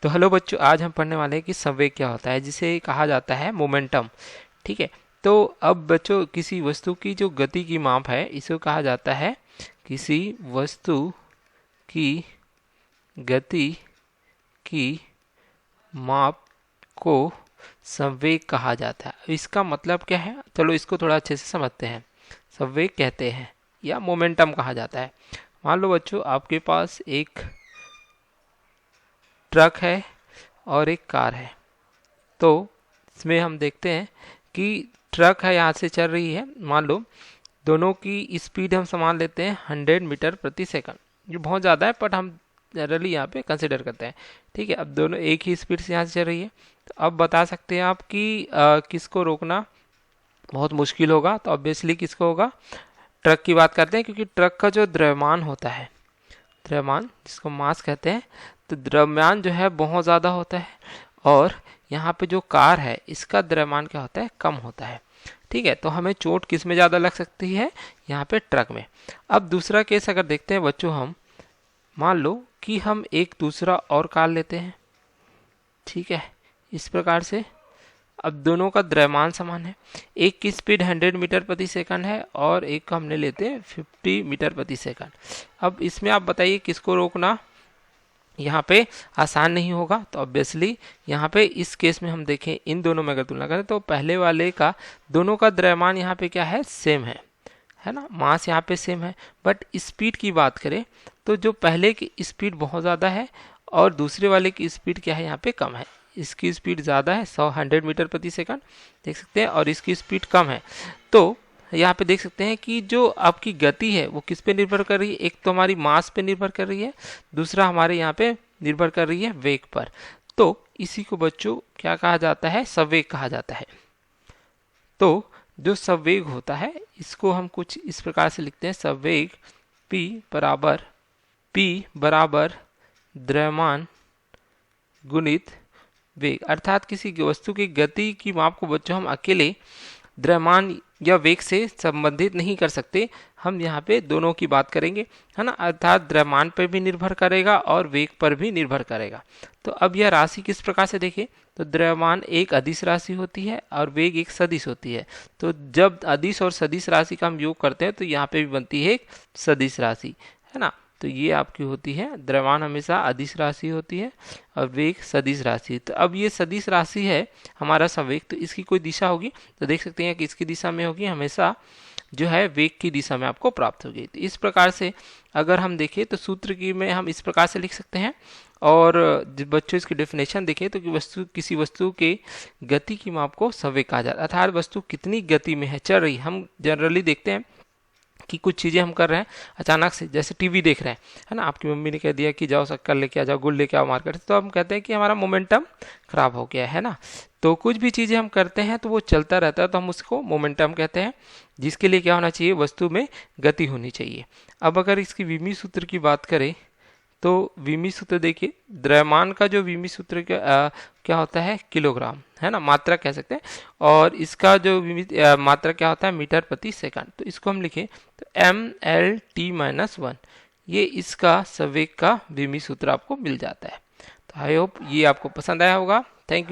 तो हेलो बच्चों, आज हम पढ़ने वाले हैं कि संवेग क्या होता है, जिसे कहा जाता है मोमेंटम। ठीक है। तो अब बच्चों, किसी वस्तु की जो गति की माप है इसे कहा जाता है, किसी वस्तु की गति की माप को संवेग कहा जाता है। इसका मतलब क्या है, चलो इसको थोड़ा अच्छे से समझते हैं। संवेग कहते हैं या मोमेंटम कहा जाता है। मान लो बच्चों, आपके पास एक ट्रक है और एक कार है। तो इसमें हम देखते हैं कि ट्रक है, यहाँ से चल रही है। मान लो दोनों की स्पीड हम समान लेते हैं 100 मीटर प्रति सेकंड। ये बहुत ज़्यादा है, बट हम जनरली यहाँ पे कंसिडर करते हैं। ठीक है। अब दोनों एक ही स्पीड से यहाँ से चल रही है। तो अब बता सकते हैं आप कि किसको रोकना बहुत मुश्किल होगा। तो ऑब्वियसली किसको होगा, ट्रक की बात करते हैं, क्योंकि ट्रक का जो द्रव्यमान होता है, द्रव्यमान जिसको मास कहते हैं, तो द्रव्यमान जो है बहुत ज़्यादा होता है। और यहाँ पे जो कार है इसका द्रव्यमान क्या होता है, कम होता है। ठीक है। तो हमें चोट किस में ज़्यादा लग सकती है, यहाँ पे ट्रक में। अब दूसरा केस अगर देखते हैं बच्चों, हम मान लो कि हम एक दूसरा और कार लेते हैं। ठीक है। इस प्रकार से अब दोनों का द्रव्यमान समान है। एक की स्पीड 100 मीटर प्रति सेकंड है और एक का हमने लेते हैं 50 मीटर प्रति सेकंड। अब इसमें आप बताइए किसको रोकना यहाँ पे आसान नहीं होगा। तो ऑब्वियसली यहाँ पे इस केस में हम देखें, इन दोनों में अगर तुलना करें तो पहले वाले का दोनों का द्रव्यमान यहाँ पे क्या है, सेम है ना, मास यहाँ पे सेम है। बट स्पीड की बात करें तो जो पहले की स्पीड बहुत ज़्यादा है और दूसरे वाले की स्पीड क्या है, यहाँ पे कम है। इसकी स्पीड ज़्यादा है 100 मीटर प्रति सेकंड, देख सकते हैं, और इसकी स्पीड कम है। तो यहाँ पे देख सकते हैं कि जो आपकी गति है वो किस पे निर्भर कर रही है, एक तो हमारी मास पे निर्भर कर रही है, दूसरा हमारे यहाँ पे निर्भर कर रही है वेग पर। तो इसी को बच्चों क्या कहा जाता है, संवेग कहा जाता है। तो जो संवेग होता है इसको हम कुछ इस प्रकार से लिखते हैं, संवेग P बराबर द्रव्यमान गुणित वेग। अर्थात किसी वस्तु की गति की माप को बच्चों हम अकेले द्रव्यमान या वेग से संबंधित नहीं कर सकते, हम यहाँ पे दोनों की बात करेंगे, है ना। अर्थात द्रव्यमान पर भी निर्भर करेगा और वेग पर भी निर्भर करेगा। तो अब यह राशि किस प्रकार से देखें, तो द्रव्यमान एक अदिश राशि होती है और वेग एक सदिश होती है। तो जब अदिश और सदिश राशि का हम योग करते हैं तो यहाँ पे भी बनती है एक सदिश राशि, है ना। तो ये आपकी होती है, द्रव्यमान हमेशा अदिश राशि होती है और वेग सदिश राशि। तो अब ये सदिश राशि है हमारा संवेग, तो इसकी कोई दिशा होगी तो देख सकते हैं कि इसकी दिशा में होगी, हमेशा जो है वेग की दिशा में आपको प्राप्त होगी। तो इस प्रकार से अगर हम देखें तो सूत्र की में हम इस प्रकार से लिख सकते हैं। और बच्चों इसकी डेफिनेशन देखें तो कि किसी वस्तु के गति की माप को संवेग कहा जाता है। अर्थात वस्तु कितनी गति में है, चल रही। हम जनरली देखते हैं कि कुछ चीज़ें हम कर रहे हैं अचानक से, जैसे टीवी देख रहे हैं, है ना, आपकी मम्मी ने कह दिया कि जाओ शक्कर लेके आ जाओ, गुड़ लेके आओ मार्केट से, तो हम कहते हैं कि हमारा मोमेंटम खराब हो गया है ना। तो कुछ भी चीज़ें हम करते हैं तो वो चलता रहता है, तो हम उसको मोमेंटम कहते हैं, जिसके लिए क्या होना चाहिए, वस्तु में गति होनी चाहिए। अब अगर इसकी विमी सूत्र की बात करें तो विमी सूत्र देखिए, द्रव्यमान का जो विमी सूत्र क्या होता है, किलोग्राम, है ना, मात्रा कह सकते हैं। और इसका जो मात्रा क्या होता है, मीटर प्रति सेकंड। तो इसको हम लिखें तो MLT-1, ये इसका संवेग का विमी सूत्र आपको मिल जाता है। तो आई होप ये आपको पसंद आया होगा। Thank you.